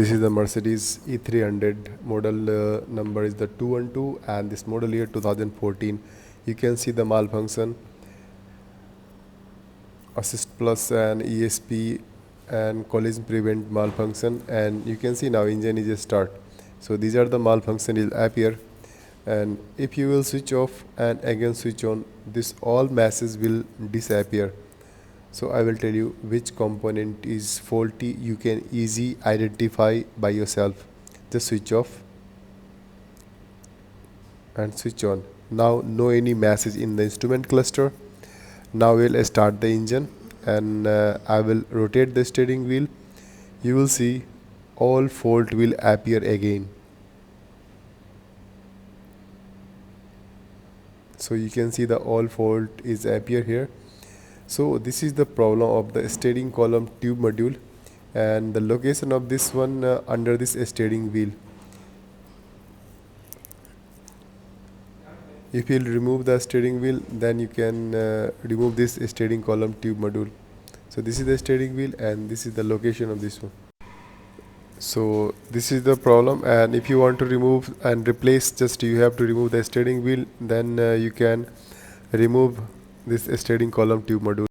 This is the Mercedes E300 model, number is the 212, and this model year 2014. You can see the malfunction, assist plus and ESP and collision prevent malfunction, and you can see now engine is a start. So these are the malfunction will appear, and if you will switch off and again switch on, this all messages will disappear. So I will tell you which component is faulty. You can easily identify by yourself. Just switch off and switch on. Now no any message in the instrument cluster. Now we'll start the engine, and I will rotate the steering wheel. You will see all fault will appear again. So you can see the all fault is appear here. So this is the problem of the steering column tube module, and the location of this one under this steering wheel. If you'll remove the steering wheel, then you can remove this steering column tube module. So this is the steering wheel, and this is the location of this one. So this is the problem, and if you want to remove and replace, just you have to remove the steering wheel, then you can remove this steering column tube module.